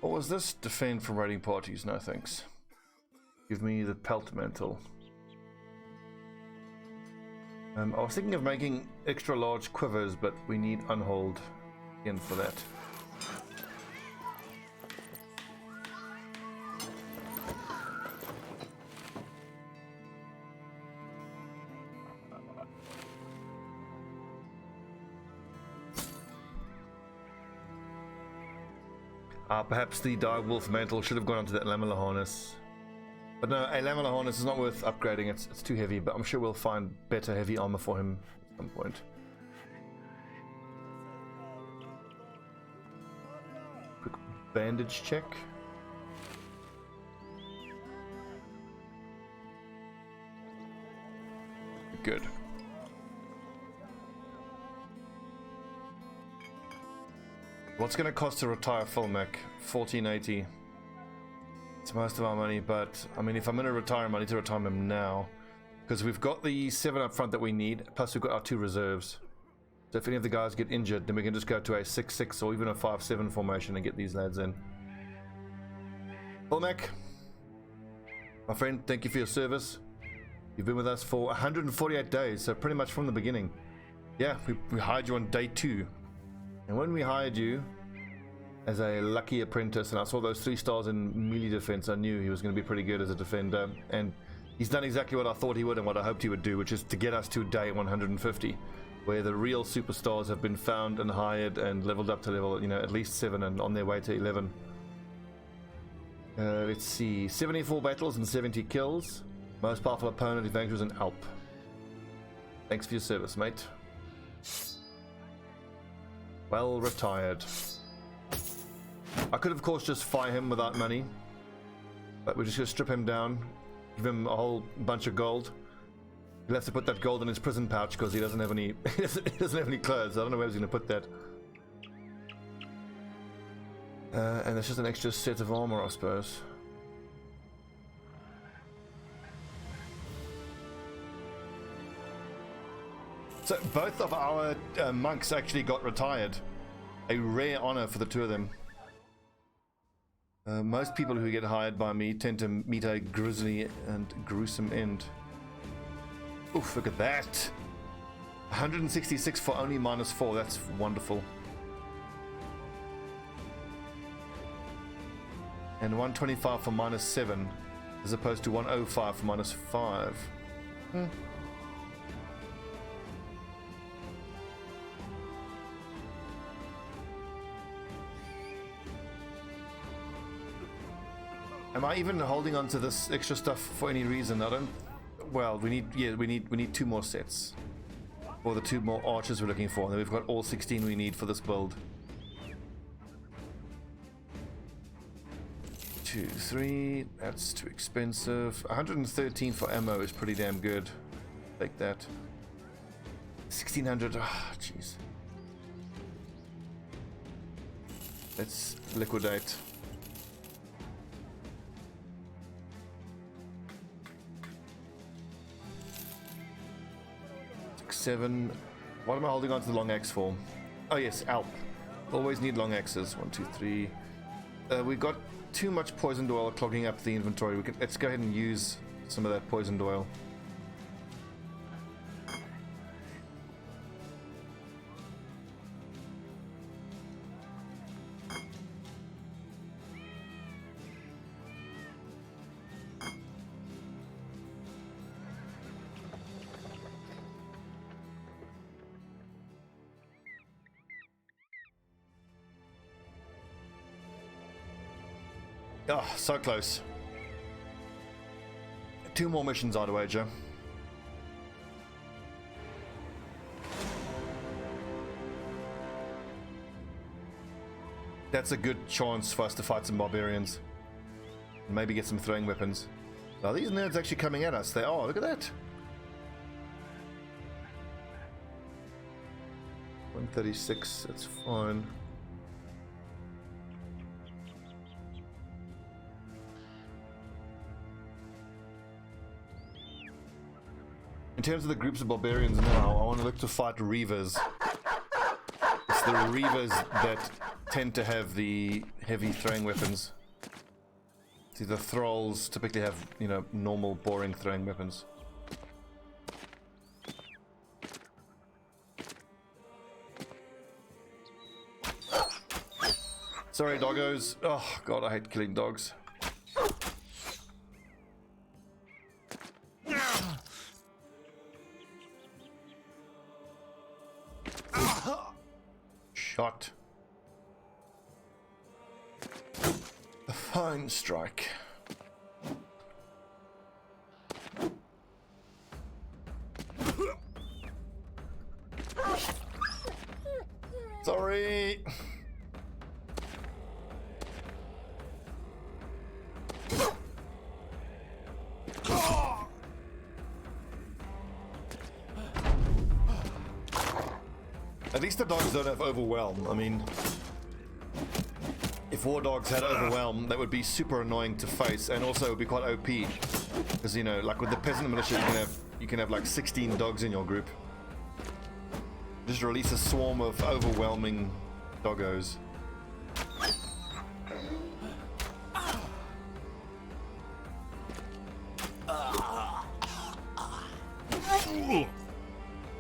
What was this? Defend from raiding parties. No thanks. Give me the pelt mantle. I was thinking of making extra large quivers, but we need unhold in for that. Perhaps the direwolf mantle should have gone onto that lamellar harness. But no, a lamellar harness is not worth upgrading, it's too heavy, but I'm sure we'll find better heavy armor for him at some point. Quick bandage check. Good. What's going to cost to retire Fulmac? 1480. It's most of our money, but I mean, if I'm going to retire him, I need to retire him now. Because we've got the 7 up front that we need, plus we've got our 2 reserves. So if any of the guys get injured, then we can just go to a 6-6 or even a 5-7 formation and get these lads in. Fulmac, my friend, thank you for your service. You've been with us for 148 days, so pretty much from the beginning. Yeah, we hired you on day 2. And when we hired you as a lucky apprentice, and I saw those 3 stars in melee defense, I knew he was going to be pretty good as a defender. And he's done exactly what I thought he would and what I hoped he would do, which is to get us to day 150, where the real superstars have been found and hired and leveled up to level, you know, at least 7 and on their way to 11. Let's see, 74 battles and 70 kills. Most powerful opponent, Evangelist was an Alp. Thanks for your service, mate. Well retired. I could of course just fire him without money, but we're just gonna strip him down, give him a whole bunch of gold. He'll have to put that gold in his prison pouch because he doesn't have any he doesn't have any clothes. I don't know where he's gonna put that. And it's just an extra set of armor, I suppose. So both of our monks actually got retired. A rare honor for the 2 of them. Most people who get hired by me tend to meet a grisly and gruesome end. Oof, look at that. 166 for only -4. That's wonderful. And 125 for -7, as opposed to 105 for -5. Am I even holding on to this extra stuff for any reason? I don't. Well, we need 2 more sets, or the 2 more archers we're looking for. And then we've got all 16 we need for this build. 2, 3. That's too expensive. 113 for ammo is pretty damn good. Take that. 1600. Ah, jeez. Let's liquidate. 7. What am I holding on to the long axe for? Oh yes, Alp. Always need long axes. 1, 2, 3. We got too much poisoned oil clogging up the inventory. Let's go ahead and use some of that poisoned oil. Oh, so close. 2 more missions, I'd wager. That's a good chance for us to fight some barbarians. Maybe get some throwing weapons. Are these nerds actually coming at us? They are. Look at that. 136. That's fine. In terms of the groups of barbarians now, I want to look to fight Reavers. It's the Reavers that tend to have the heavy throwing weapons. See, the thralls typically have, you know, normal, boring throwing weapons. Sorry, doggos. Oh, God, I hate killing dogs. Shot. A fine strike. Sorry. At least the dogs don't have overwhelm. I mean, if war dogs had overwhelm, that would be super annoying to face, and also it would be quite OP. Because, you know, like with the peasant militia, you can have like 16 dogs in your group. Just release a swarm of overwhelming doggos.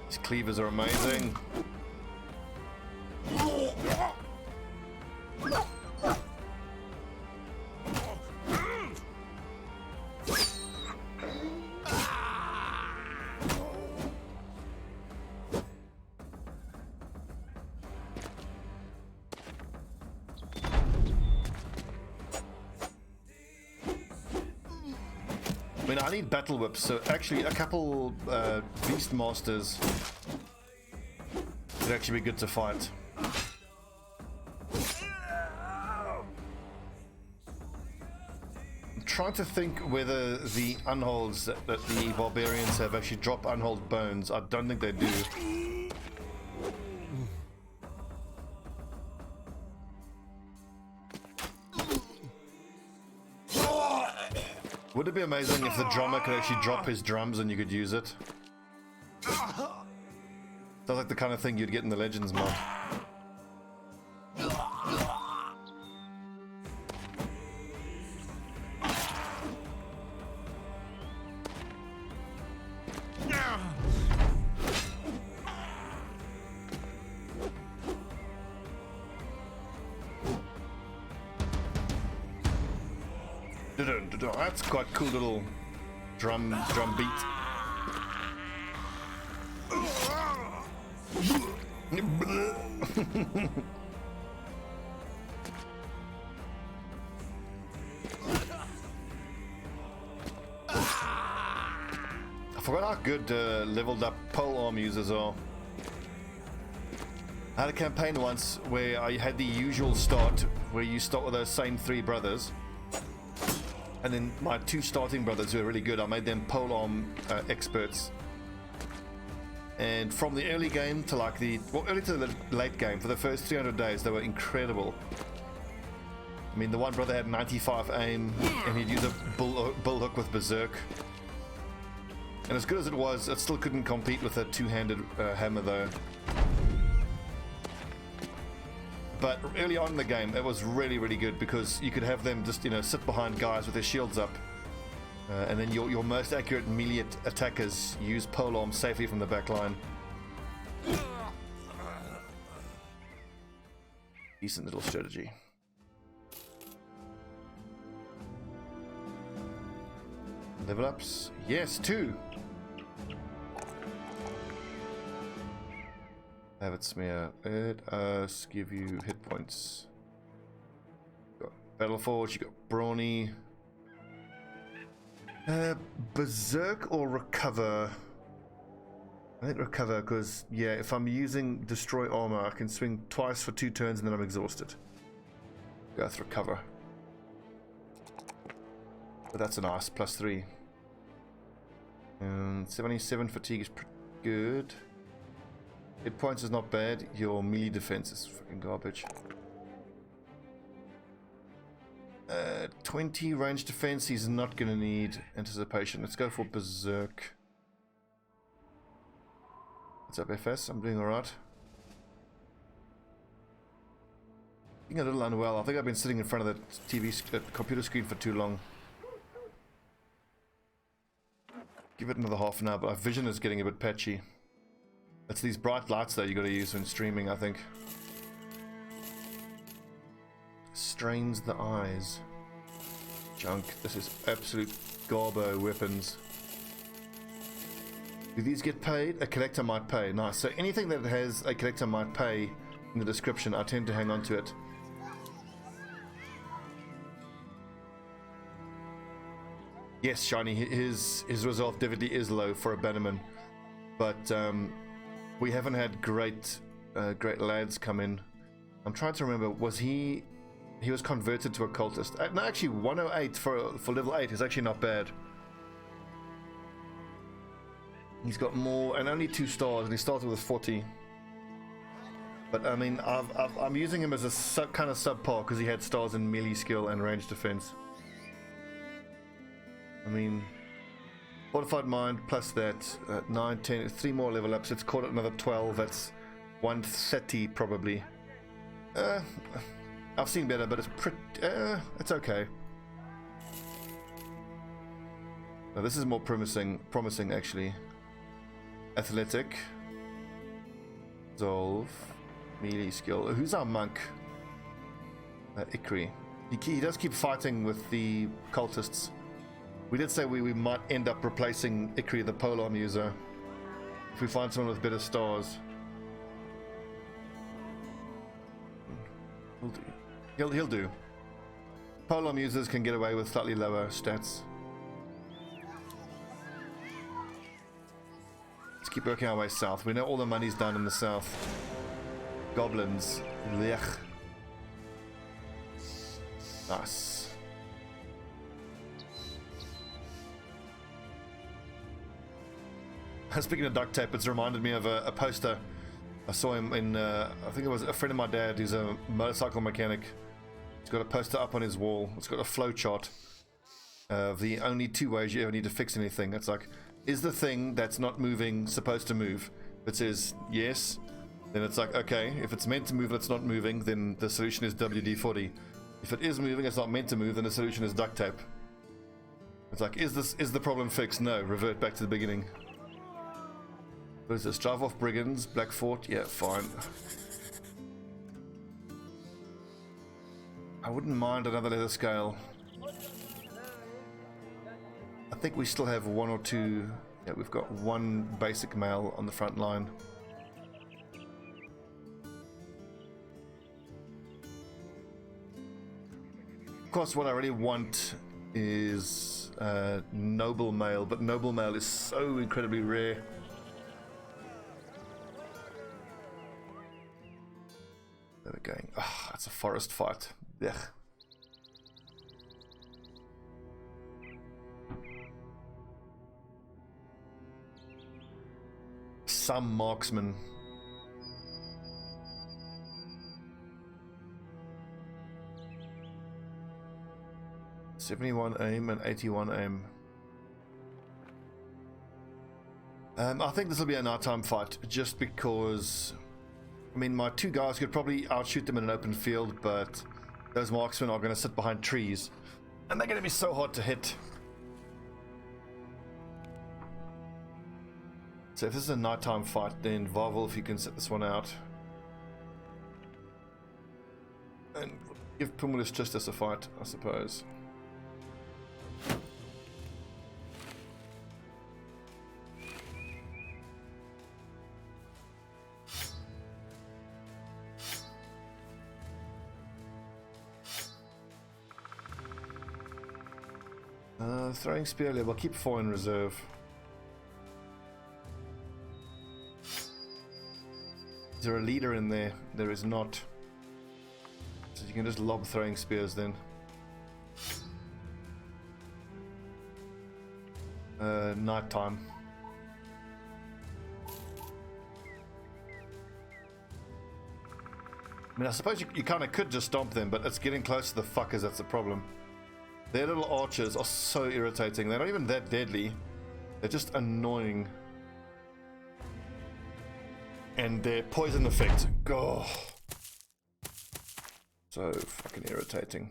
These cleavers are amazing. I mean, I need battle whips, so actually a couple beast masters would actually be good to fight. I'm trying to think whether the unholds that the barbarians have actually drop unhold bones. I don't think they do. Would it be amazing if the drummer could actually drop his drums and you could use it? Sounds like the kind of thing you'd get in the Legends mod. That's quite cool little drum beat. I forgot how good leveled up polearm users are. I had a campaign once where I had the usual start, where you start with those same three brothers. And then my two starting brothers who are really good, I made them polearm experts. And from the early game to like early to the late game, for the first 300 days, they were incredible. I mean, the one brother had 95 aim, and he'd use a bull hook with berserk. And as good as it was, it still couldn't compete with a two-handed hammer though. But early on in the game, it was really, really good because you could have them just, you know, sit behind guys with their shields up. And then your most accurate melee attackers use polearm safely from the back line. Decent little strategy. Level ups? Yes, 2! Have it smear. Let us give you hit points. You got Battle Forge, you got Brawny. Berserk or Recover? I think Recover, because, yeah, if I'm using Destroy Armor, I can swing twice for 2 turns and then I'm exhausted. Go with Recover. But that's a nice +3. And 77 fatigue is pretty good. Hit points is not bad. Your melee defense is fucking garbage. 20 range defense. He's not gonna need anticipation. Let's go for Berserk. What's up, FS? I'm doing alright. Feeling a little unwell. I think I've been sitting in front of the computer screen for too long. Give it another half an hour, but our vision is getting a bit patchy. It's these bright lights that you got to use when streaming, I think. Strains the eyes. Junk. This is absolute garbo weapons. Do these get paid? A collector might pay. Nice. So anything that has a collector might pay in the description, I tend to hang on to it. Yes, Shiny, his resolve definitely is low for a bannerman, but we haven't had great lads come in. I'm trying to remember, was he was converted to a cultist? No, actually 108 for level 8 is actually not bad. He's got more, and only 2 stars, and he started with 40. But I mean, I'm using him as a kind of subpar because he had stars in melee skill and range defense. I mean, fortified mind plus that 9, 10, 3 more level ups. It's caught at another 12. That's 130 probably. I've seen better, but it's pretty. It's okay. Now this is more promising actually. Athletic, resolve, melee skill. Who's our monk? Ikri. He does keep fighting with the cultists. We did say we might end up replacing Ikri, the polearm user, if we find someone with better stars. He'll do. Polearm users can get away with slightly lower stats. Let's keep working our way south. We know all the money's down in the south. Goblins. Blech. Nice. Speaking of duct tape, it's reminded me of a poster. I saw him in, I think it was a friend of my dad who's a motorcycle mechanic. He's got a poster up on his wall. It's got a flow chart of the only 2 ways you ever need to fix anything. It's like, is the thing that's not moving supposed to move? If it says yes, then it's like, okay, if it's meant to move and it's not moving, then the solution is WD-40. If it is moving, it's not meant to move, then the solution is duct tape. It's like, is the problem fixed? No, revert back to the beginning. What is this? Drive off brigands, Black Fort? Yeah, fine. I wouldn't mind another leather scale. I think we still have 1 or 2. Yeah, we've got 1 basic mail on the front line. Of course, what I really want is noble mail, but noble mail is so incredibly rare. There we're going. Oh, that's a forest fight. Ugh. Some marksman. $71 aim and 81 aim. I think this will be a nighttime fight, just because, I mean, my 2 guys could probably outshoot them in an open field, but those marksmen are going to sit behind trees, and they're going to be so hard to hit. So if this is a nighttime fight, then Varvel, if you can set this one out. And give Pumulus Justice a fight, I suppose. Throwing spear level, keep 4 in reserve. Is there a leader in there? There is not. So you can just lob throwing spears then. Nighttime. I mean, I suppose you kind of could just stomp them, but it's getting close to the fuckers that's the problem. Their little archers are so irritating. They're not even that deadly. They're just annoying. And their poison effect. Oh. So fucking irritating.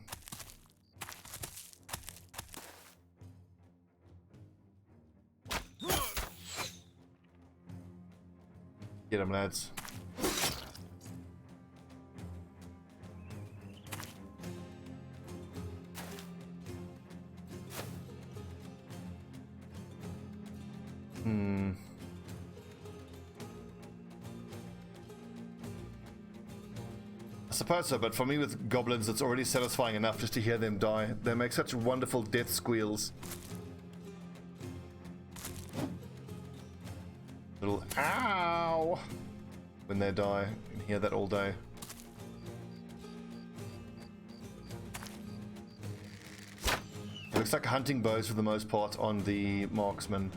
Get him, lads. I suppose so, but for me with goblins, it's already satisfying enough just to hear them die. They make such wonderful death squeals. Little ow when they die. You can hear that all day. It looks like hunting bows for the most part on the marksman.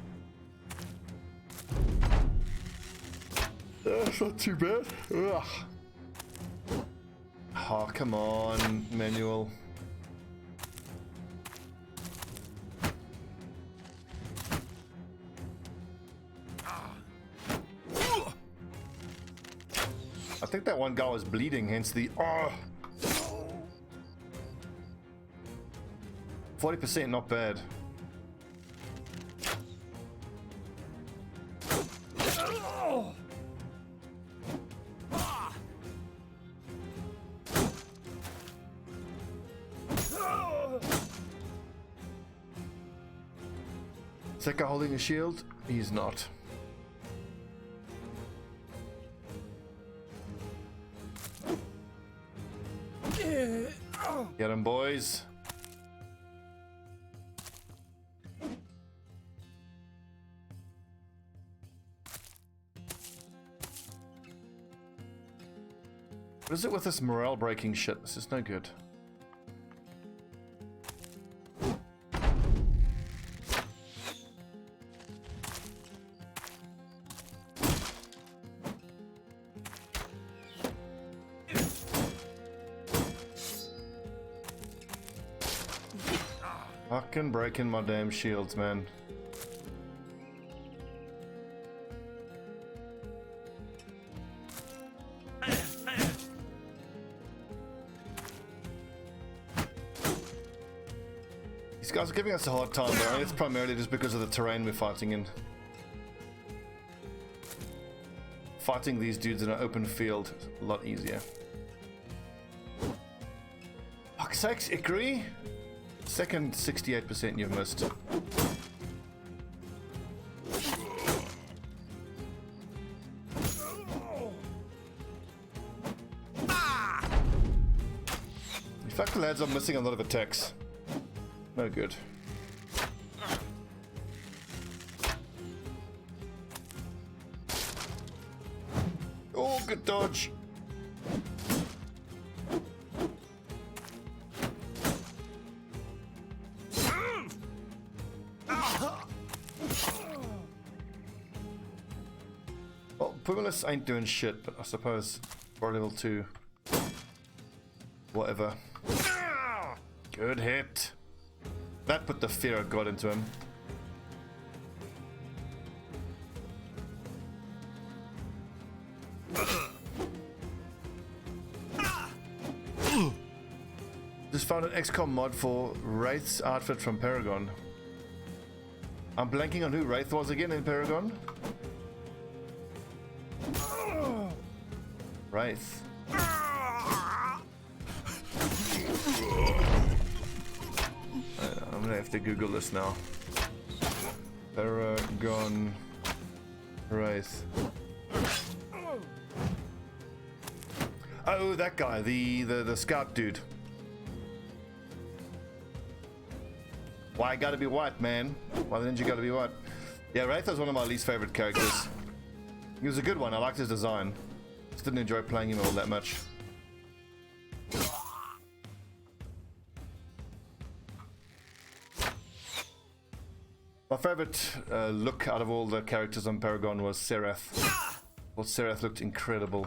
That's not too bad. Ugh. Oh, come on, manual. I think that one guy was bleeding, hence the 40%, not bad. Is that guy holding a shield? He's not. Get him, boys. What is it with this morale breaking shit? This is no good. Fucking breaking my damn shields, man. These guys are giving us a hard time, though. It's primarily just because of the terrain we're fighting in. Fighting these dudes in an open field is a lot easier. Fuck's sakes, Ikri! Second 68% you've missed. In fact, the lads are missing a lot of attacks. No good. Oh, good dodge. Well, Pumilis ain't doing shit, but I suppose for level 2. Whatever. Good hit. That put the fear of God into him. Just found an XCOM mod for Wraith's outfit from Paragon. I'm blanking on who Wraith was again in Paragon. Wraith. I'm gonna have to Google this now. Paragon Wraith. Oh, that guy, the scout dude. Why gotta be white, man? Why didn't you gotta be white? Yeah, Wraith was one of my least favorite characters. He was a good one. I liked his design. Just didn't enjoy playing him all that much. My favorite look out of all the characters on Paragon was Serath. Well, Serath looked incredible.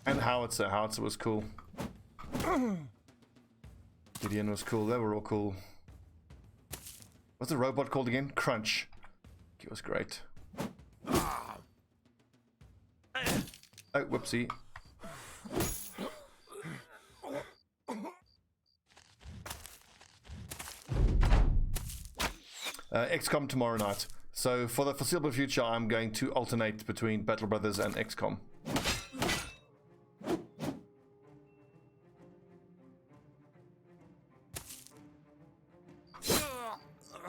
And Howitzer. Howitzer was cool. Gideon was cool. They were all cool. What's the robot called again? Crunch. He was great. Oh, whoopsie. XCOM tomorrow night. So for the foreseeable future, I'm going to alternate between Battle Brothers and XCOM.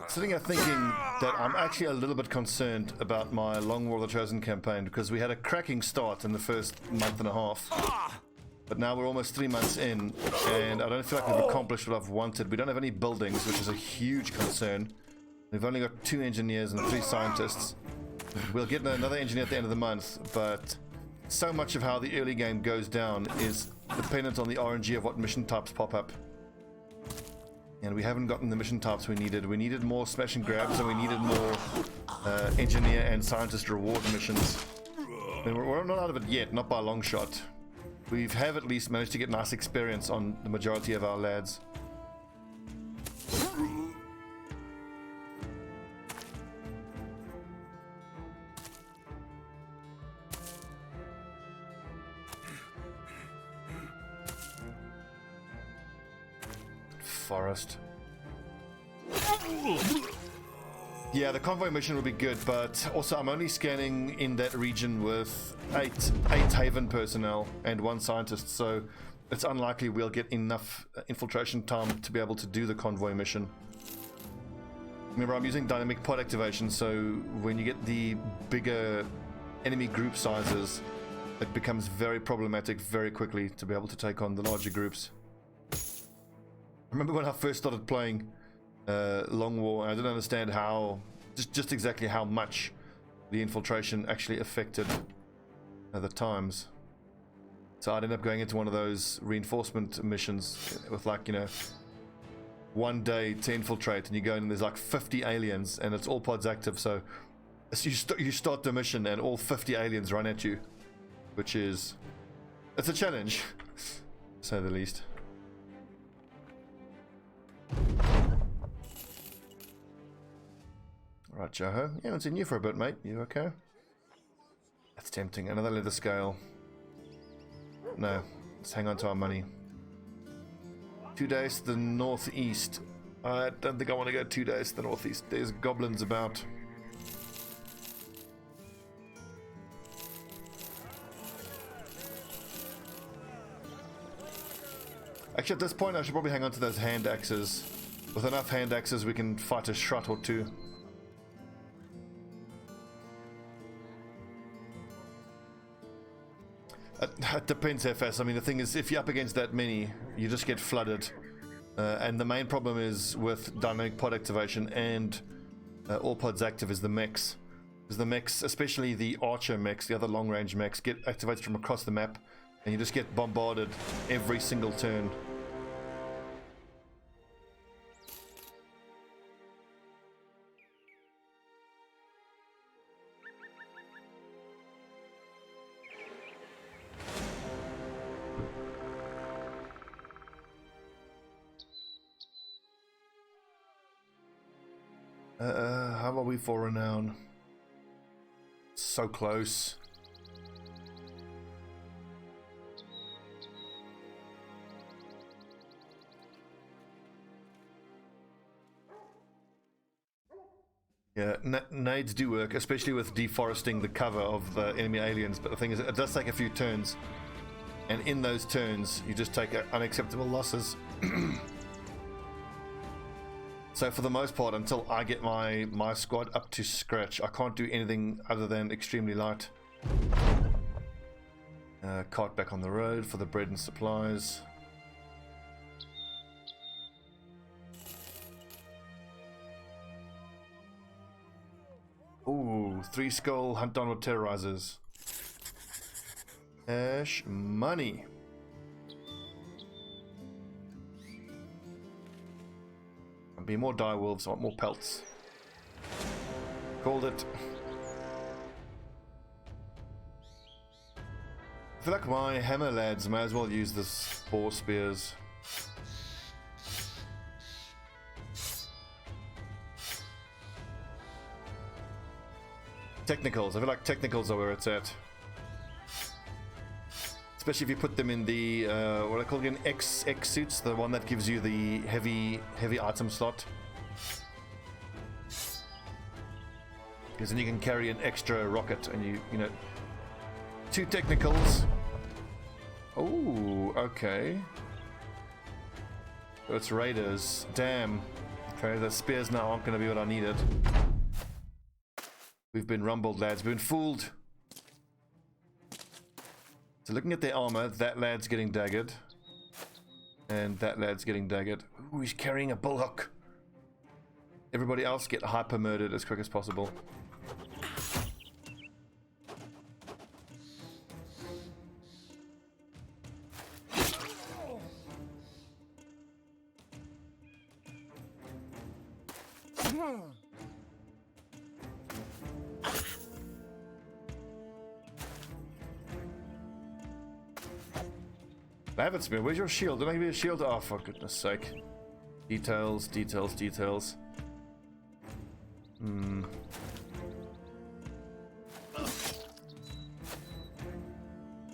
Sitting here thinking that I'm actually a little bit concerned about my Long War of the Chosen campaign, because we had a cracking start in the first month and a half. But now we're almost 3 months in, and I don't feel like we've accomplished what I've wanted. We don't have any buildings, which is a huge concern. We've only got 2 engineers and 3 scientists. We'll get another engineer at the end of the month, but so much of how the early game goes down is dependent on the RNG of what mission types pop up. And we haven't gotten the mission types we needed. We needed more smash and grabs, and we needed more engineer and scientist reward missions. And we're not out of it yet, not by a long shot. We have at least managed to get nice experience on the majority of our lads. Forest. Yeah, the convoy mission will be good, but also I'm only scanning in that region with 8 Haven personnel and 1 scientist, so it's unlikely we'll get enough infiltration time to be able to do the convoy mission. Remember, I'm using dynamic pod activation, so when you get the bigger enemy group sizes, it becomes very problematic very quickly to be able to take on the larger groups. I remember when I first started playing Long War, I didn't understand how, just exactly how much the infiltration actually affected the times. So I'd end up going into one of those reinforcement missions with, like, you know, 1 day to infiltrate, and you go in and there's like 50 aliens and it's all pods active, so you start the mission and all 50 aliens run at you, which is, it's a challenge, to say the least. Right, Joho. Yeah, I haven't seen you for a bit, mate. You okay? That's tempting. Another leather scale. No, let's hang on to our money. 2 days to the northeast. I don't think I want to go 2 days to the northeast. There's goblins about. Actually, at this point, I should probably hang on to those hand axes. With enough hand axes, we can fight a shot or 2. It depends how fast. I mean, the thing is, if you're up against that many, you just get flooded. And the main problem is with dynamic pod activation and all pods active is the mechs. Because the mechs, especially the archer mechs, the other long range mechs, get activated from across the map, and you just get bombarded every single turn. How are we for renown? So close. Yeah, nades do work, especially with deforesting the cover of the enemy aliens, but the thing is, it does take a few turns, and in those turns, you just take unacceptable losses. So for the most part, until I get my squad up to scratch, I can't do anything other than extremely light. Cart back on the road for the bread and supplies. Ooh, 3 skull, hunt down with terrorizers. Cash money. Be more dire wolves, I want more pelts. Called it. I feel like my hammer lads may as well use this boar spears. Technicals, I feel like technicals are where it's at. Especially if you put them in the, what I call again, X suits, the one that gives you the heavy item slot. because then you can carry an extra rocket, and you know, 2 technicals. Oh, okay. So it's raiders. Damn. Okay, the spears now aren't going to be what I needed. We've been rumbled, lads. We've been fooled. So looking at their armor, that lad's getting daggered. And that lad's getting daggered. Ooh, he's carrying a bullhook. Everybody else get hyper murdered as quick as possible. I haven't spear. Where's your shield? Don't give me a shield. Oh, for goodness sake. Details, details, details.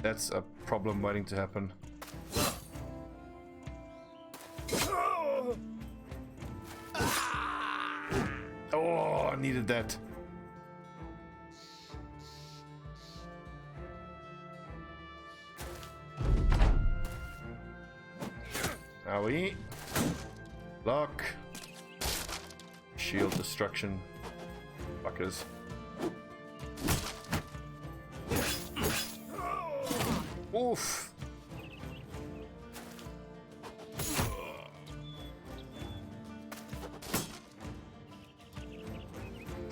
That's a problem waiting to happen. Oh, I needed that. Owie. Lock. Shield destruction. Fuckers. Oof.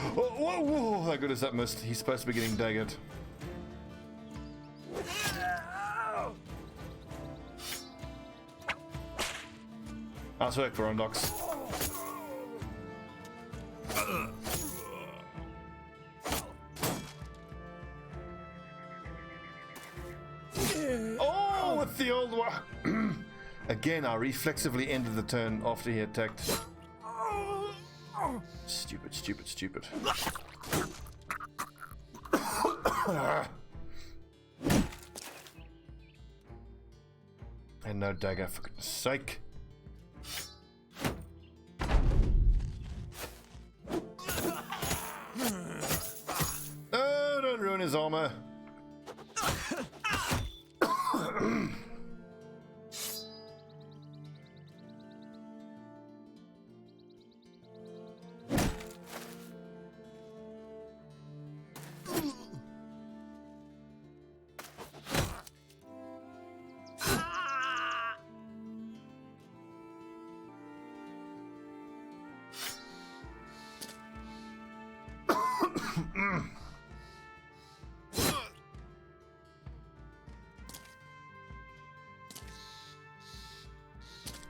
Oh, whoa, whoa. How good is that missed? He's supposed to be getting daggered. Nice work, Verondox. Oh, with the old one. Again, I reflexively ended the turn after he attacked. Stupid, stupid, stupid. And no dagger, for goodness sake. Don't ruin his armor.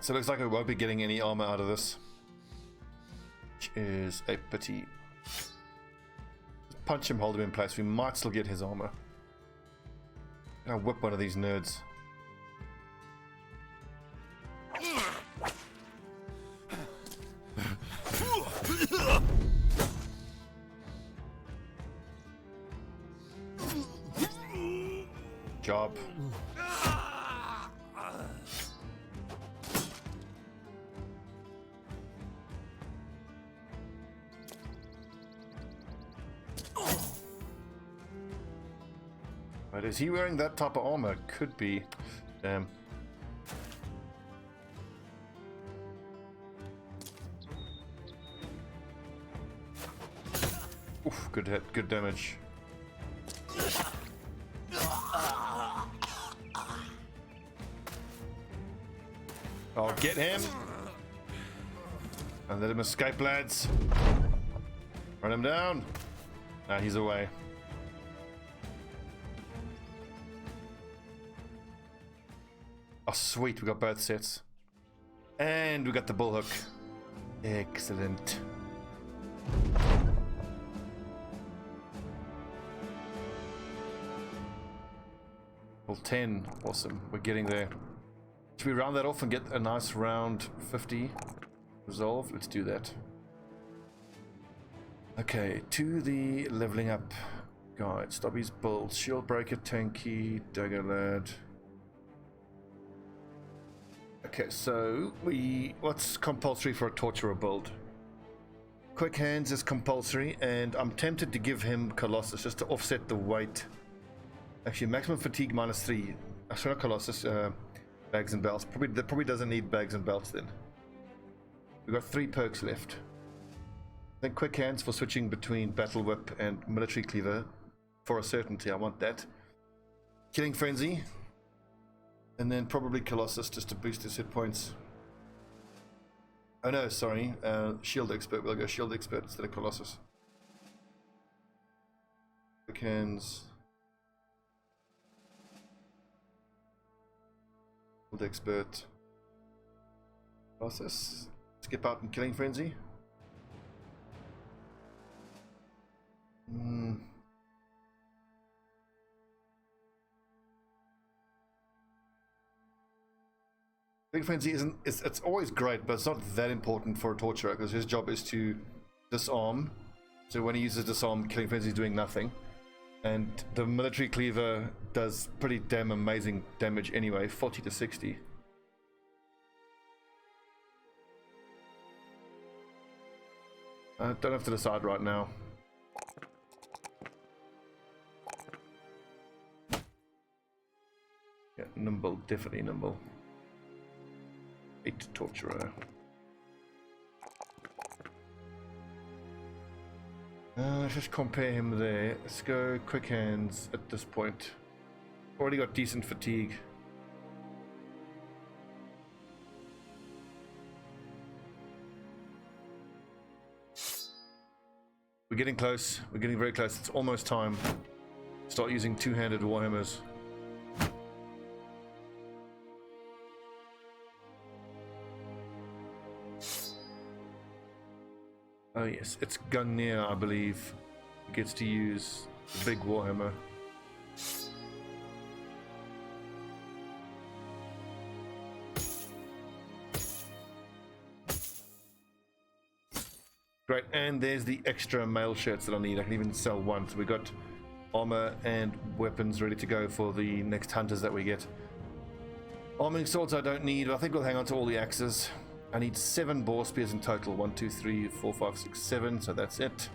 So it looks like I won't be getting any armor out of this, which is a pity. Punch him, hold him in place. We might still get his armor. I'll whip one of these nerds. Job. But is he wearing that type of armor? Could be. Damn. Oof, good hit, good damage. I'll get him. And let him escape, lads. Run him down. Ah, he's away. Oh, sweet, we got both sets. And we got the bullhook. Excellent. Well, 10. Awesome. We're getting there. Should we round that off and get a nice round 50 resolve? Let's do that. Okay, to the leveling up guide. Stobbie's build. Shield breaker, tanky, dagger lad. Okay, so what's compulsory for a torturer build? Quick hands is compulsory, and I'm tempted to give him Colossus just to offset the weight. Actually, maximum fatigue -3. Sorry, not Colossus. Bags and belts. That probably doesn't need bags and belts then. We've got 3 perks left. I think quick hands for switching between battle whip and military cleaver for a certainty. I want that. Killing frenzy, and then probably Colossus just to boost his hit points. Oh no, sorry. Shield expert. We'll go shield expert instead of Colossus. Quick hands. Shield expert. Colossus. Skip out and killing frenzy. Killing frenzy isn't. It's always great, but it's not that important for a torturer because his job is to disarm. So when he uses disarm, killing frenzy is doing nothing. And the military cleaver does pretty damn amazing damage anyway, 40 to 60. I don't have to decide right now. Yeah, nimble, definitely nimble. 8 torturer. Let's just compare him there. Let's go quick hands at this point. Already got decent fatigue. We're getting close. We're getting very close. It's almost time. Start using two-handed warhammers. Oh yes, it's Gunneer, I believe, who gets to use the big warhammer. Great, and there's the extra mail shirts that I need. I can even sell one, so we got armor and weapons ready to go for the next hunters that we get. Arming swords I don't need, but I think we'll hang on to all the axes. I need 7 boar spears in total. 1, 2, 3, 4, 5, 6, 7. So that's it.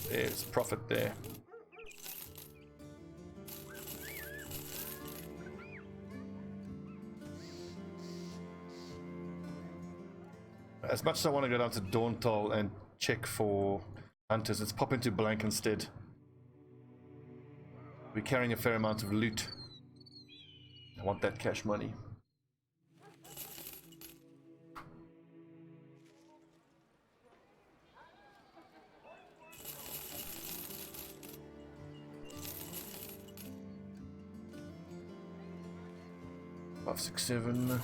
There's profit there. As much as I want to go down to Dawntal and check for hunters, let's pop into blank instead. We're carrying a fair amount of loot. I want that cash money. Five, 6, 7.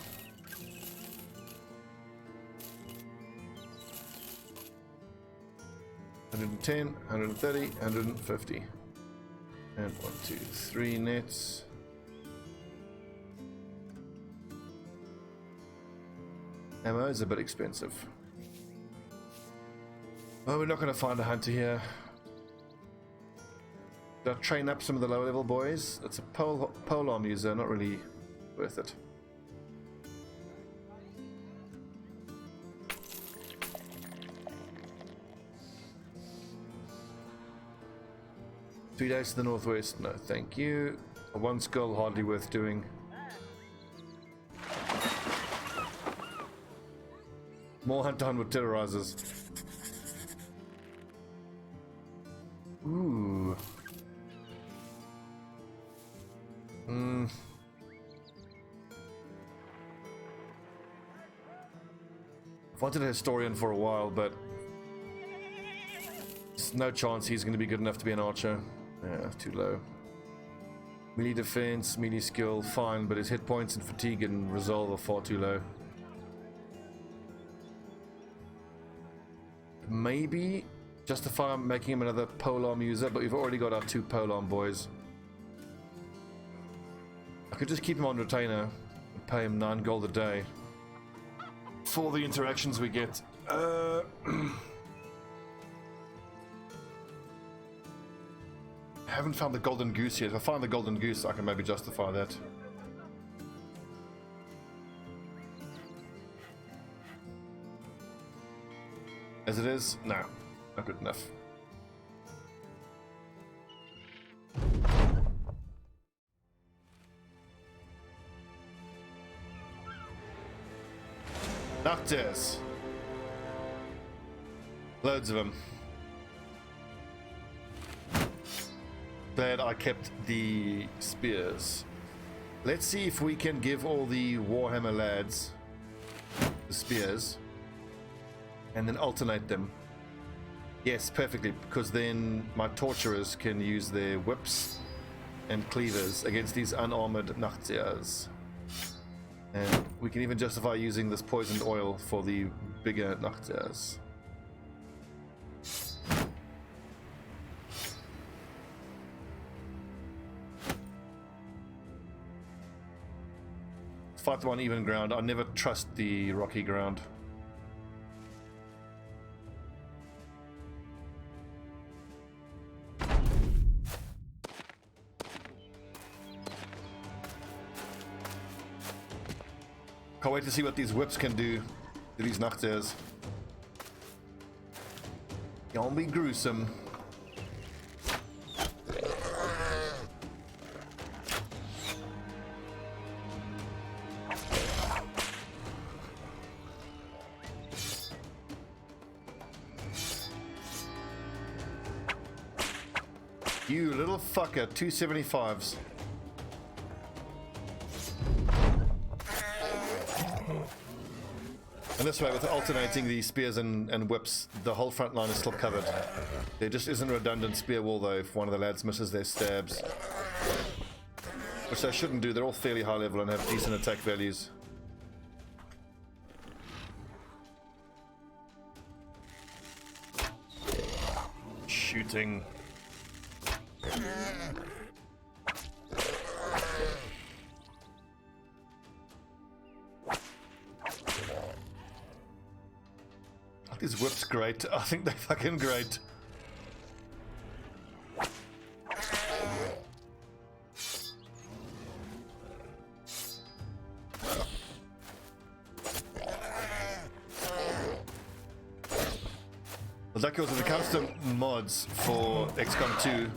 $110, $130, $150. And 1, 2, 3 nets. Ammo is a bit expensive. Oh, we're not going to find a hunter here. Did I train up some of the lower level boys? It's a polearm user, not really worth it. Three days to the northwest. No, thank you. A 1 skull hardly worth doing. More hunt down with terrorizers. Ooh. I've wanted a historian for a while, but there's no chance he's going to be good enough to be an archer. Yeah, too low. Melee defense, melee skill, fine, but his hit points and fatigue and resolve are far too low. Maybe justify making him another polearm user, but we've already got our 2 polearm boys. I could just keep him on retainer and pay him 9 gold a day for the interactions we get. Haven't found the golden goose yet. If I find the golden goose, I can maybe justify that. As it is, no, not good enough. Noctis. Loads of them. Glad I kept the spears. Let's see if we can give all the Warhammer lads the spears and then alternate them. Yes, perfectly, because then my torturers can use their whips and cleavers against these unarmored Nachtias. And we can even justify using this poisoned oil for the bigger Nachtias. Fight them on even ground. I never trust the rocky ground. Can't wait to see what these whips can do to these Nachtias. Gonna be gruesome. You little fucker, 275s. And this way, with alternating the spears and whips, the whole front line is still covered. There just isn't a redundant spear wall though if one of the lads misses their stabs. Which they shouldn't do, they're all fairly high level and have decent attack values. Shooting. These whips great. I think they're fucking great. Lucky when it comes to mods for XCOM 2.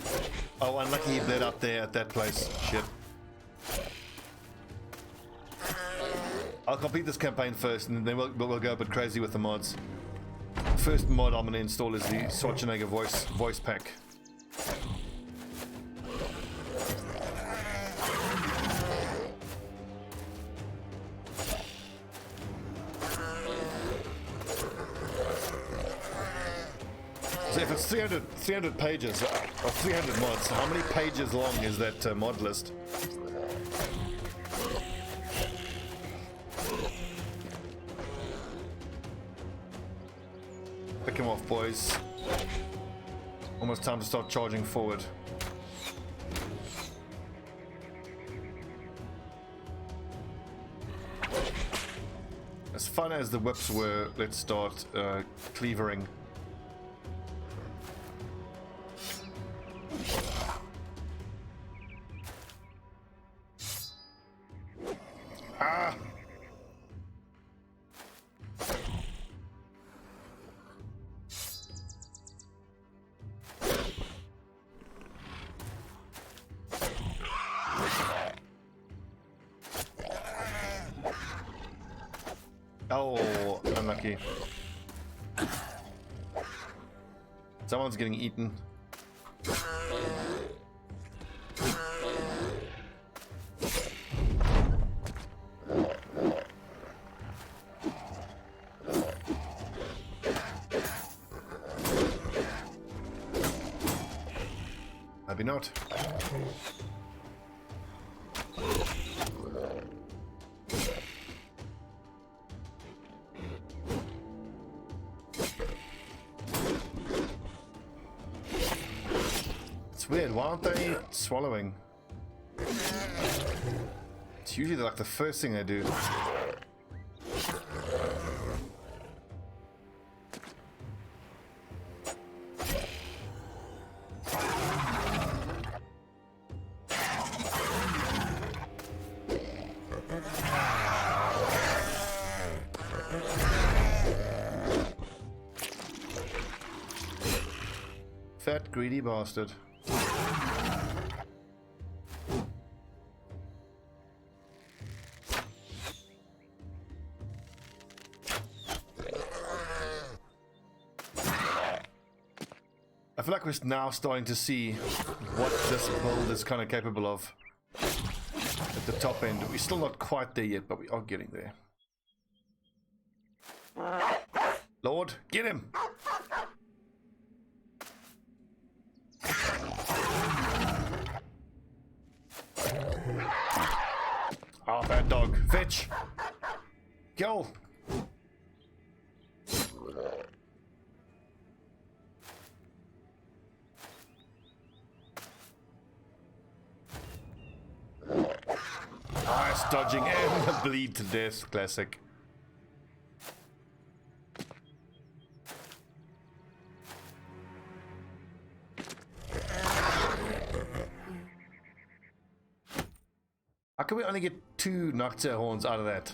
Oh, unlucky he bled up there at that place. Shit. I'll complete this campaign first and then we'll go a bit crazy with the mods. First mod I'm going to install is the Schwarzenegger voice pack. So if it's 300 pages or 300 mods, how many pages long is that mod list? Pick him off, boys. Almost time to start charging forward. As fun as the whips were, let's start cleavering. Ah! Oh, unlucky. Someone's getting eaten. Maybe not. It's weird, why aren't they swallowing? It's usually like the first thing they do. Fat, greedy bastard. I feel like we're now starting to see what this build is kind of capable of at the top end. We're still not quite there yet, but we are getting there. Lord, get him! Ah, oh, bad dog. Fetch! Kill! Nice dodging and bleed to death. Classic. How can we only get 2 Nocturne horns out of that?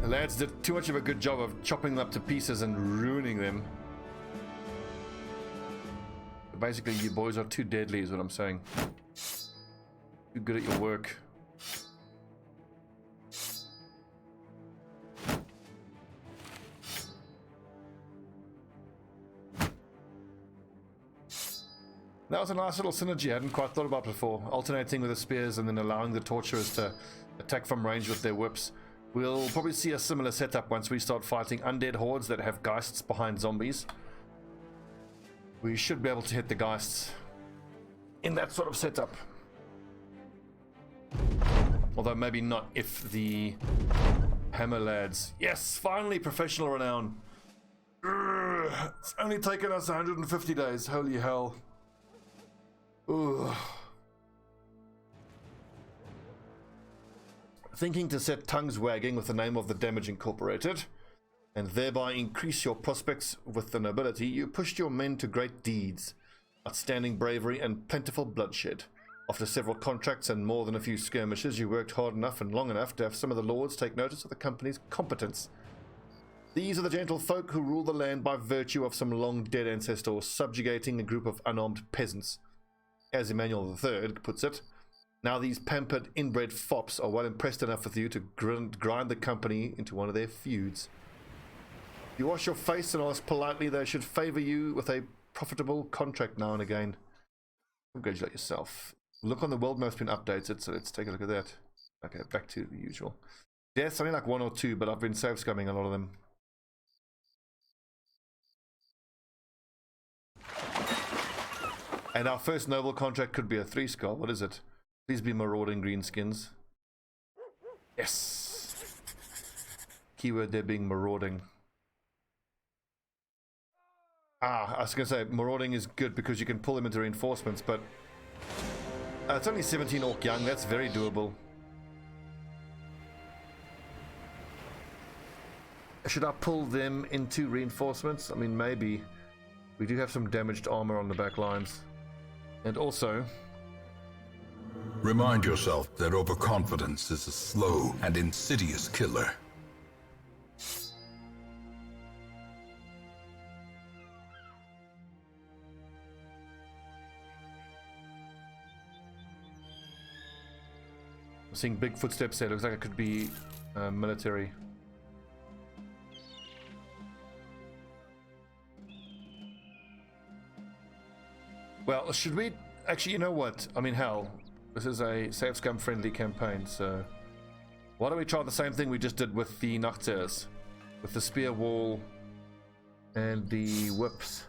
The lads did too much of a good job of chopping them up to pieces and ruining them. Basically, you boys are too deadly is what I'm saying. Too good at your work. That was a nice little synergy I hadn't quite thought about before. Alternating with the spears and then allowing the torturers to attack from range with their whips. We'll probably see a similar setup once we start fighting undead hordes that have geists behind zombies. We should be able to hit the geists in that sort of setup. Although maybe not if the hammer lads... Yes, finally professional renown. Urgh, it's only taken us 150 days, holy hell. Ugh. Thinking to set tongues wagging with the name of the damage incorporated, and thereby increase your prospects with the nobility, you pushed your men to great deeds, outstanding bravery and plentiful bloodshed. After several contracts and more than a few skirmishes, you worked hard enough and long enough to have some of the lords take notice of the company's competence. These are the gentle folk who rule the land by virtue of some long-dead ancestors, subjugating a group of unarmed peasants. As Emmanuel III puts it, now these pampered, inbred fops are well impressed enough with you to grind the company into one of their feuds. You wash your face and ask politely they should favour you with a profitable contract now and again. Congratulate yourself. Look on the world map's been updated, so let's take a look at that. Okay, back to the usual. Deaths, only like 1 or 2, but I've been save scumming a lot of them. And our first noble contract could be a 3-scar. What is it? Please be marauding greenskins. Yes! Keyword there being marauding. Ah, I was going to say, marauding is good because you can pull them into reinforcements, but... it's only 17 orc young, that's very doable. Should I pull them into reinforcements? I mean, maybe. We do have some damaged armor on the back lines. And also... Remind yourself that overconfidence is a slow and insidious killer. I'm seeing big footsteps there. Looks like it could be military. Well, should we... Actually, you know what? I mean, hell, this is a save scum friendly campaign, so... Why don't we try the same thing we just did with the Nocturnes? With the spear wall and the whips.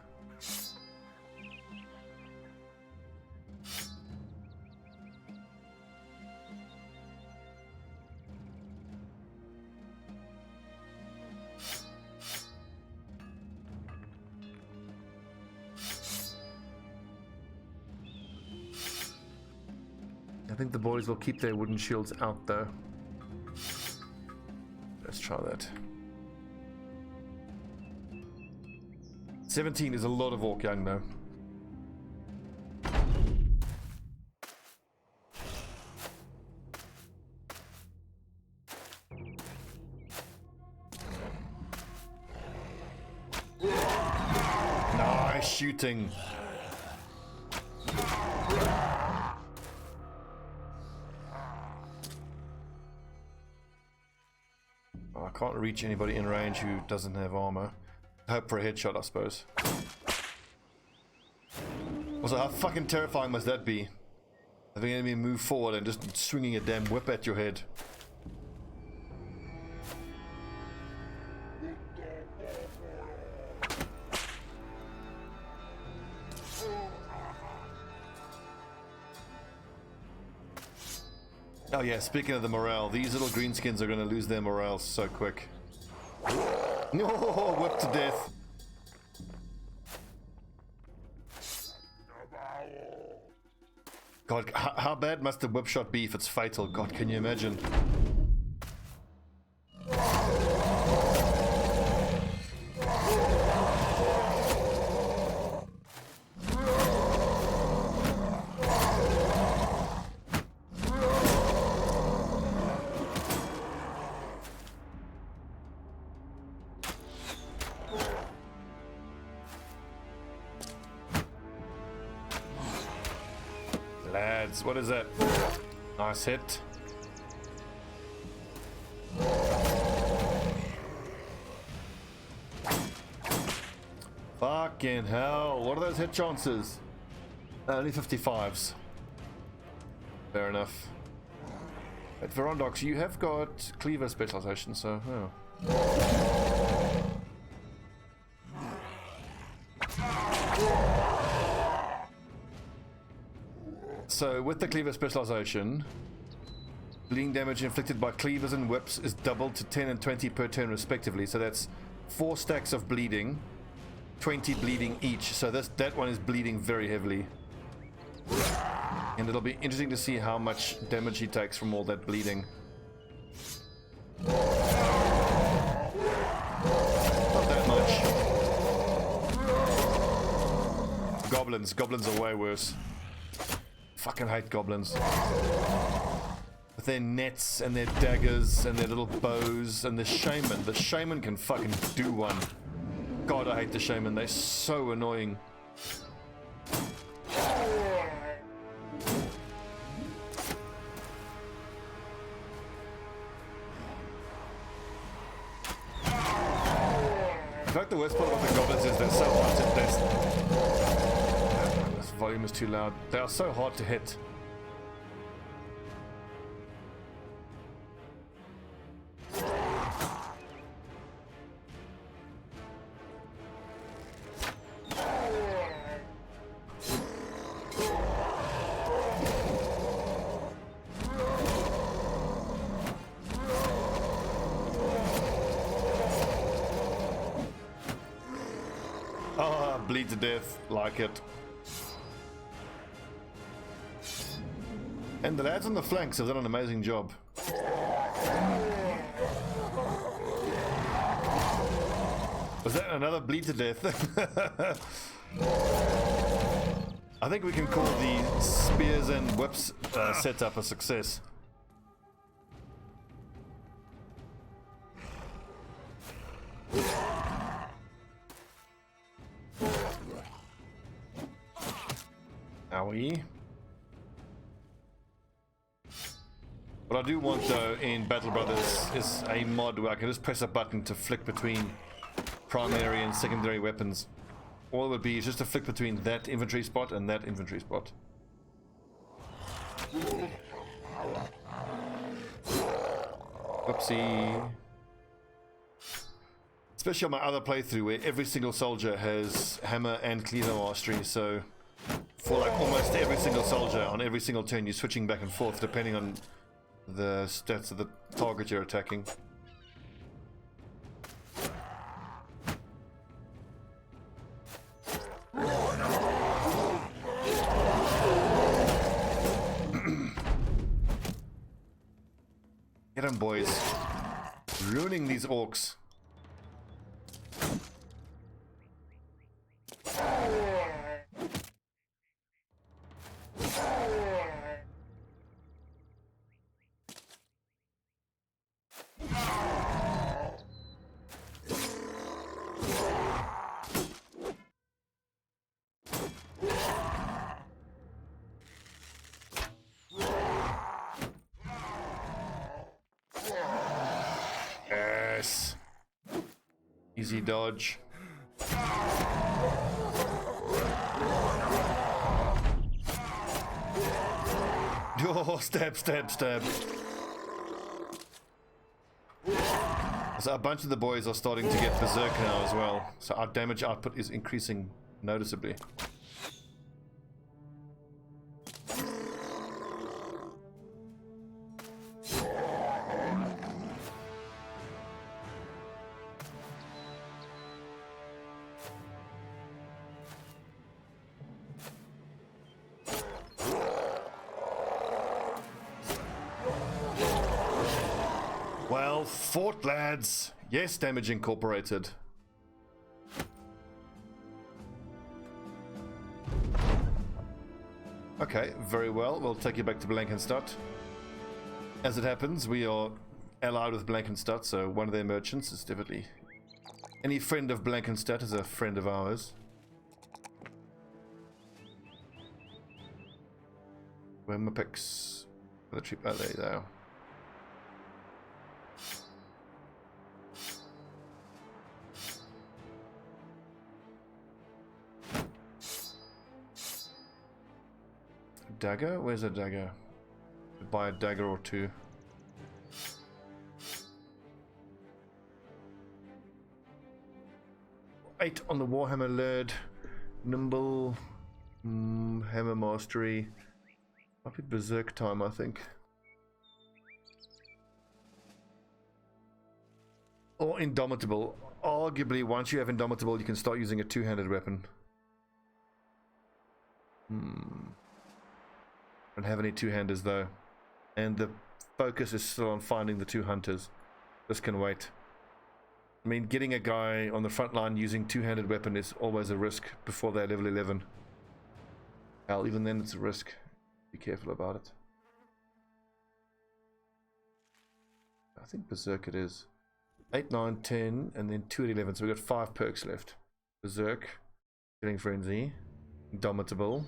I think the boys will keep their wooden shields out though. Let's try that. 17 is a lot of orc young though. Nice shooting. Oh, I can't reach anybody in range who doesn't have armor. Hope for a headshot, I suppose. Also, how fucking terrifying must that be? Having an enemy move forward and just swinging a damn whip at your head. Oh yeah, speaking of the morale, these little greenskins are going to lose their morale so quick. No, whipped to death. God, how bad must the whip shot be if it's fatal? God, can you imagine? Lads, what is that? Nice hit. Fucking hell, what are those hit chances? Only 55s. Fair enough. At Verondox, you have got Cleaver specialization, so oh. So with the Cleaver specialization, bleeding damage inflicted by cleavers and whips is doubled to 10 and 20 per turn respectively. So that's 4 stacks of bleeding, 20 bleeding each. So that one is bleeding very heavily. And it'll be interesting to see how much damage he takes from all that bleeding. Not that much. Goblins are way worse. Fucking hate goblins. With their nets and their daggers and their little bows and the shaman. The shaman can fucking do one. God, I hate the shaman. They're so annoying. In fact, the worst part about the goblins is they're so hard to test. This volume is too loud. They are so hard to hit. Bleed to death, like it. And the lads on the flanks have done an amazing job. Was that another bleed to death? I think we can call the spears and whips setup a success. Owie. What I do want though in Battle Brothers is a mod where I can just press a button to flick between primary and secondary weapons. All it would be is just to flick between that inventory spot and that inventory spot. Whoopsie. Especially on my other playthrough where every single soldier has hammer and cleaver mastery, so for like almost every single soldier on every single turn you're switching back and forth depending on the stats of the target you're attacking. Get 'em, boys. Ruining these orcs. Easy dodge. Oh, stab, stab, stab. So a bunch of the boys are starting to get berserk now as well. So our damage output is increasing noticeably. Well fought, lads. Yes, damage incorporated. Okay, very well. We'll take you back to Blankenstadt. As it happens, we are allied with Blankenstadt, so one of their merchants is definitely... Any friend of Blankenstadt is a friend of ours. Where are my picks? The trip. Oh, there you go. Dagger? Where's a dagger? Buy a dagger or two. Eight on the Warhammer Lord. Nimble. Hammer Mastery. Might be Berserk time, I think. Or Indomitable. Arguably, once you have Indomitable, you can start using a two-handed weapon. Don't have any two-handers though, and the focus is still on finding the two hunters. This can wait. I mean, getting a guy on the front line using two-handed weapon is always a risk before they're level 11. Hell, even then it's a risk. Be careful about it. I think Berserk it is. 8, 9, 10, and then 2 at 11, so we've got 5 perks left. Berserk, Killing Frenzy, Indomitable,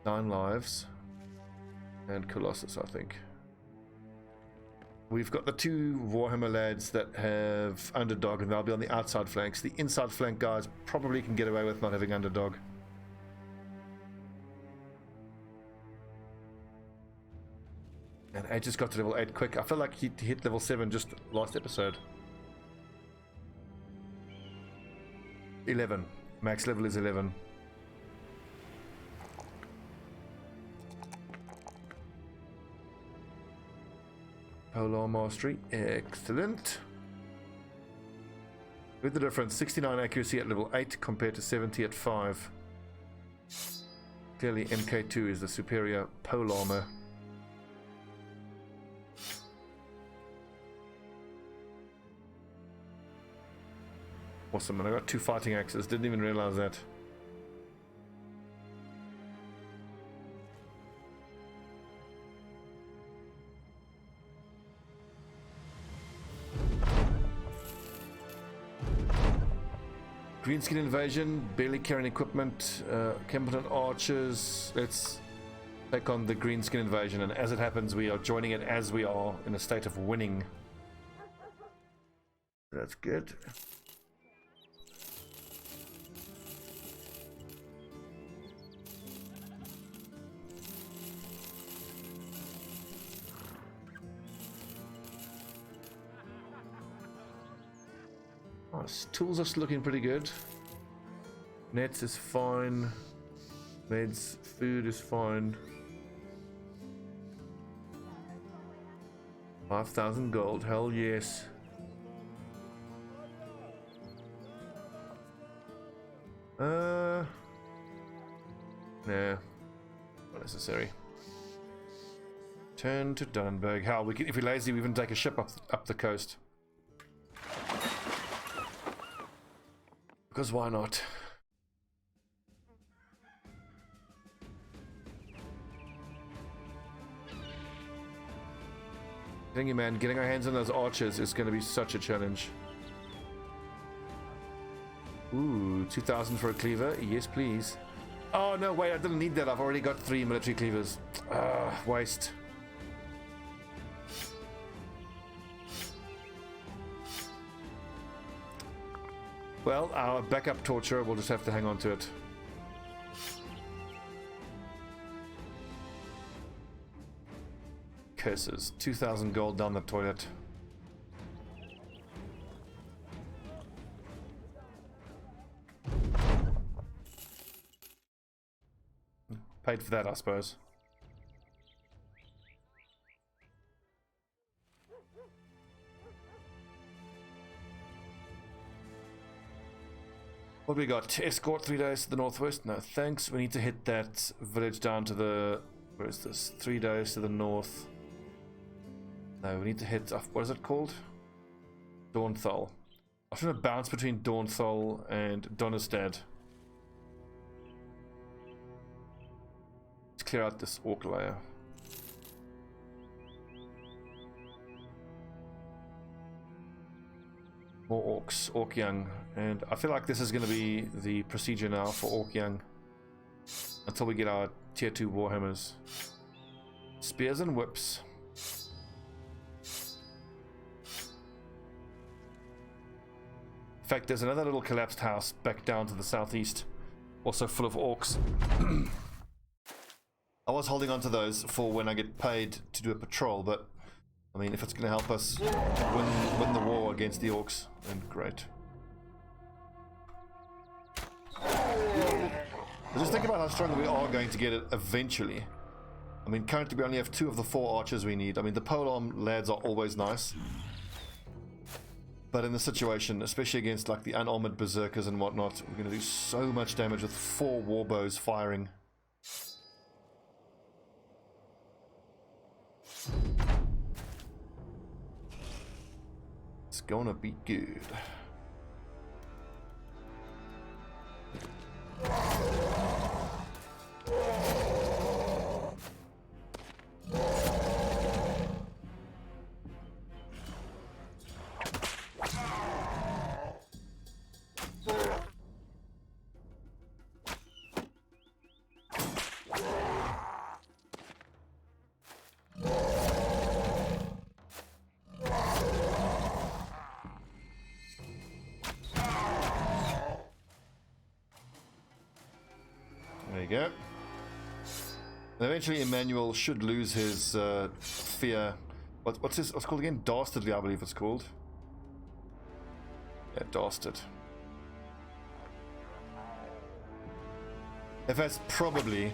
9 lives, and Colossus, I think. We've got the 2 Warhammer lads that have Underdog, and they'll be on the outside flanks. The inside flank guys probably can get away with not having Underdog. And I just got to level 8 quick. I feel like he hit level 7 just last episode. 11. Max level is 11. Polar Mastery. Excellent. With the difference, 69 accuracy at level 8 compared to 70 at 5. Clearly MK2 is the superior pole armor. Awesome, and I got 2 fighting axes, didn't even realize that. Greenskin invasion, barely carrying equipment, competent archers. Let's take on the Greenskin invasion, and as it happens, we are joining it as we are in a state of winning. That's good. Tools are looking pretty good. Nets is fine. Meds, food is fine. 5,000 gold, hell yes. Nah, not necessary. Turn to Dunberg. Hell, we can, if we're lazy, we even take a ship up the coast. Because why not? Thank you, man. Getting our hands on those archers is going to be such a challenge. Ooh, 2,000 for a cleaver. Yes, please. Oh, no, wait. I didn't need that. I've already got 3 military cleavers. Waste. Well, our backup torture, we'll just have to hang on to it. Curses. 2,000 gold down the toilet. Paid for that, I suppose. What do we got? Escort 3 days to the northwest? No, thanks. We need to hit that village down to the... Where is this? 3 days to the north. No, we need to hit... What is it called? Dawnthal. I'm trying to bounce between Dawnthal and Donnerstad. Let's clear out this orc layer. More orcs, Orc Young, and I feel like this is going to be the procedure now for Orc Young until we get our tier 2 warhammers. Spears and whips. In fact, there's another little collapsed house back down to the southeast, also full of orcs. I was holding on to those for when I get paid to do a patrol, but I mean, if it's going to help us win the war against the orcs, then great. But just think about how strong we are going to get it eventually. I mean, currently we only have 2 of the 4 archers we need. I mean, the polearm lads are always nice. But in the situation, especially against like the unarmored berserkers and whatnot, we're going to do so much damage with 4 warbows firing. It's gonna be good. There you go. And eventually Emmanuel should lose his fear. What's it called again? Dastardly, I believe it's called. Yeah, dastard. If that's probably...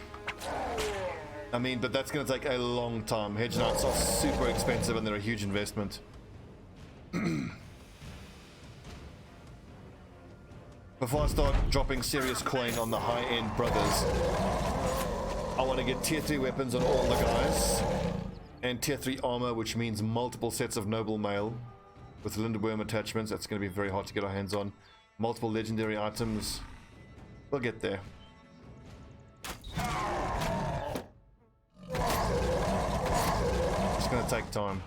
I mean, but that's going to take a long time. Hedge knights are super expensive and they're a huge investment. Before I start dropping serious coin on the high-end brothers, I want to get tier 3 weapons on all the guys, and tier 3 armor, which means multiple sets of noble mail with Linderworm attachments. That's going to be very hard to get our hands on. Multiple legendary items. We'll get there. It's going to take time.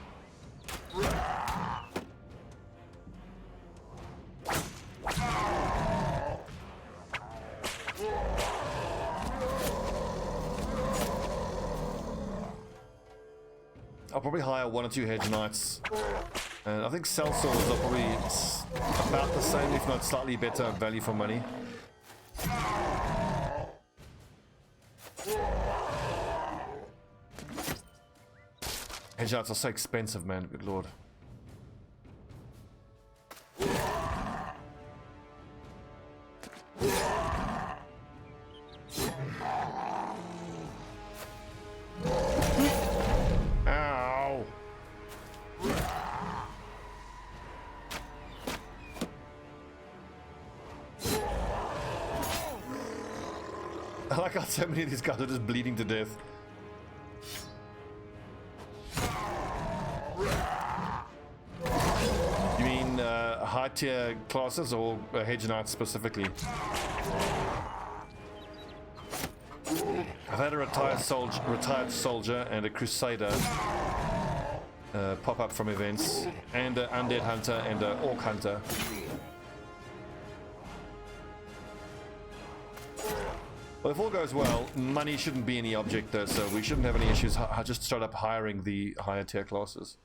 I'll probably hire 1 or 2 hedge knights, and I think cell swords are probably about the same, if not slightly better value for money. Hedge knights are so expensive, man. Good lord. I like how so many of these guys are just bleeding to death. You mean high tier classes or hedge knights specifically? I've had a retired soldier and a crusader pop up from events, and an undead hunter and an orc hunter. Well, if all goes well, money shouldn't be any object though, so we shouldn't have any issues just start up hiring the higher tier classes.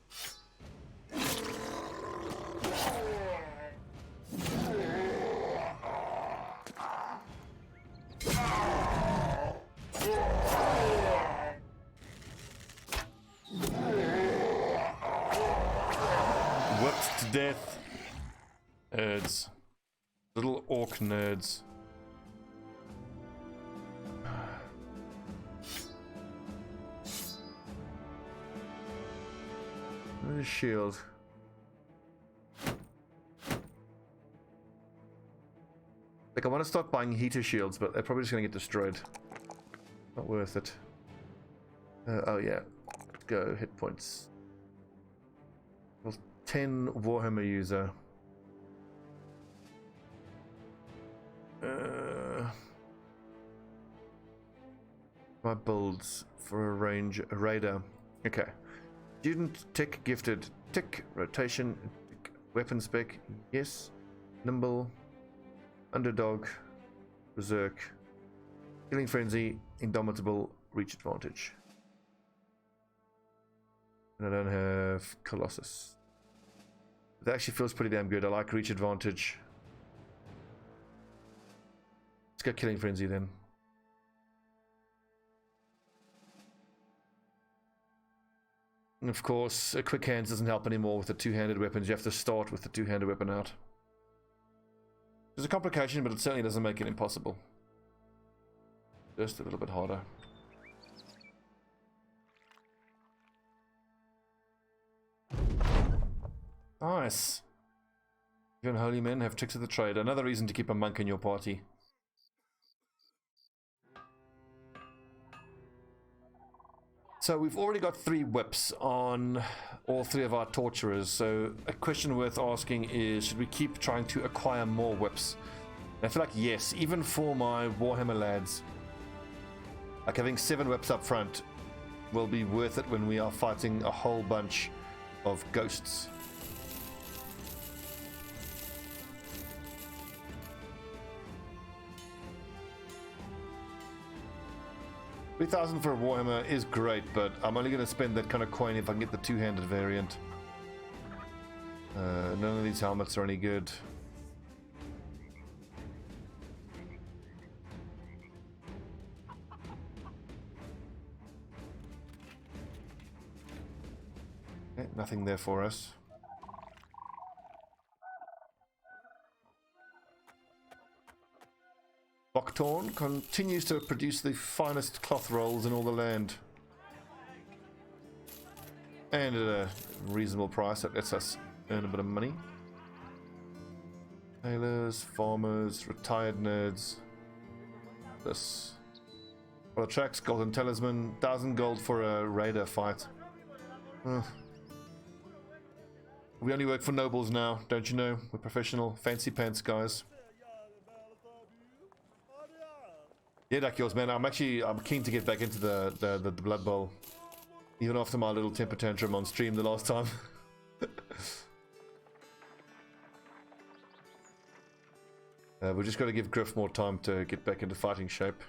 Nerds. Little orc nerds. Where's the shield? Like, I want to start buying heater shields, but they're probably just going to get destroyed. Not worth it. Oh yeah. Let's go. Hit points. Well, 10 Warhammer user. My builds for a range raider. Okay. Student, tick, gifted, tick, rotation, tick, weapon spec, yes, nimble, underdog, berserk, killing frenzy, indomitable, reach advantage. And I don't have Colossus. That actually feels pretty damn good. I like reach advantage. Let's go killing frenzy then. And of course, a quick hands doesn't help anymore with the two-handed weapons. You have to start with the two-handed weapon out. There's a complication, but it certainly doesn't make it impossible. Just a little bit harder. Nice. You and holy men have tricks of the trade. Another reason to keep a monk in your party. So we've already got 3 whips on all 3 of our torturers. So a question worth asking is, should we keep trying to acquire more whips? And I feel like yes, even for my Warhammer lads. Like having 7 whips up front will be worth it when we are fighting a whole bunch of ghosts. $3,000 for a Warhammer is great, but I'm only going to spend that kind of coin if I can get the two-handed variant. None of these helmets are any good. Okay, nothing there for us. Buckthorn continues to produce the finest cloth rolls in all the land. And at a reasonable price that lets us earn a bit of money. Tailors, farmers, retired nerds. This. For the tracks, golden talisman, 1,000 gold for a raider fight. We only work for nobles now, don't you know? We're professional, fancy pants guys. Yeah, Dakios, man, I'm keen to get back into the Blood Bowl. Even after my little temper tantrum on stream the last time. We just got to give Griff more time to get back into fighting shape.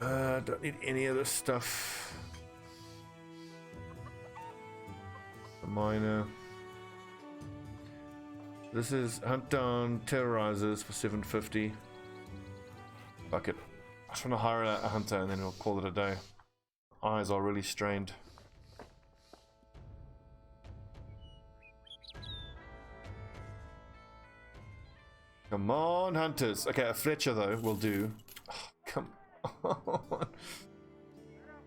Don't need any of this stuff. The miner. This is hunt down terrorizers for 750. Fuck it. I just want to hire a hunter and then we'll call it a day. Eyes are really strained. Come on, hunters. Okay, a Fletcher though will do. Oh, come on.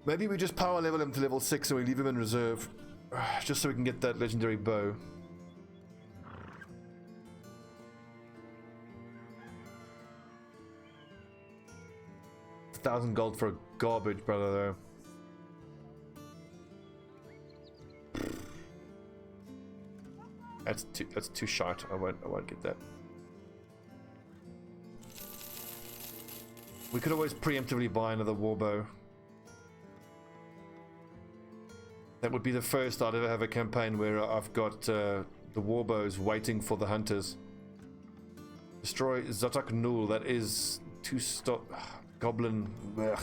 Maybe we just power level him to level 6 and we leave him in reserve. Just so we can get that legendary bow. $1,000 gold for a garbage brother though. That's too shite. I won't get that. We could always preemptively buy another warbow. That would be the first I'd ever have a campaign where I've got the warbows waiting for the hunters. Destroy Zatak Nul. That is two stop. Goblin. Ugh.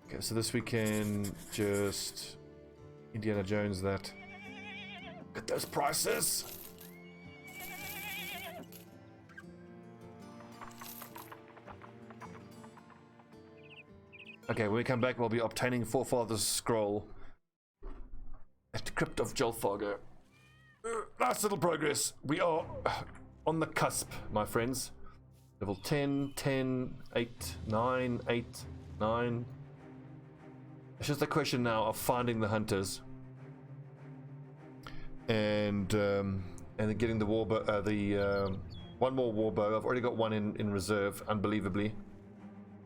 Okay, so this we can just Indiana Jones that. Look at those prices. Okay, when we come back, we'll be obtaining Forefather's Scroll at the Crypt of Jolfargo. Nice little progress. We are on the cusp, my friends. Level 10, 10, 8, 9, 8, 9. It's just a question now of finding the hunters and then getting the one more warbow. I've already got one in reserve, unbelievably.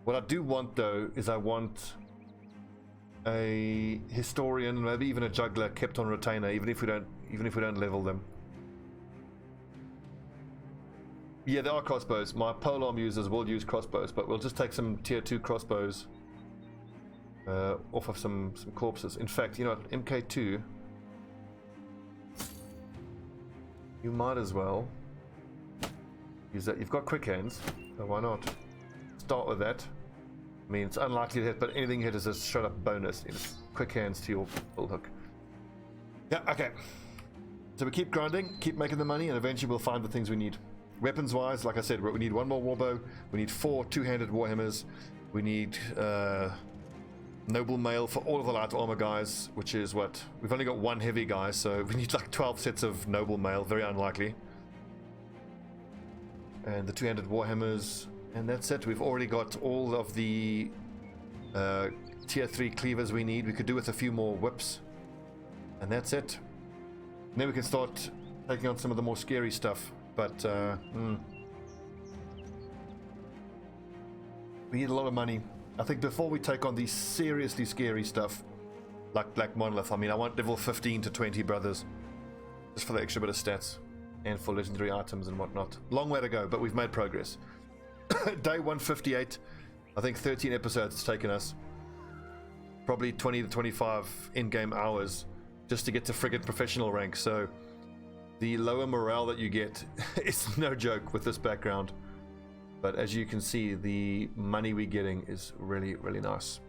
What I do want though is I want a historian, maybe even a juggler kept on retainer, even if we don't level them. Yeah, there are crossbows. My polearm users will use crossbows, but we'll just take some tier 2 crossbows off of some corpses. In fact, you know what, MK2, you might as well use that. You've got quick hands, so why not start with that? I mean, it's unlikely to hit, but anything hit is a straight up bonus. It's quick hands to your bull hook. Yeah, okay. So we keep grinding, keep making the money, and eventually we'll find the things we need. Weapons wise, like I said, we need one more warbow, we need 4 two-handed warhammers, we need noble mail for all of the light armor guys, which is what? We've only got 1 heavy guy, so we need like 12 sets of noble mail, very unlikely. And the two-handed warhammers, and that's it. We've already got all of the tier 3 cleavers we need. We could do with a few more whips, and that's it. And then we can start taking on some of the more scary stuff. But we need a lot of money. I think before we take on the seriously scary stuff, like Black Monolith, I mean, I want level 15 to 20 brothers, just for the extra bit of stats, and for legendary items and whatnot. Long way to go, but we've made progress. Day 158, I think 13 episodes it's taken us. Probably 20 to 25 in-game hours just to get to friggin' professional rank, so the lower morale that you get is no joke with this background. But as you can see, the money we're getting is really, really nice.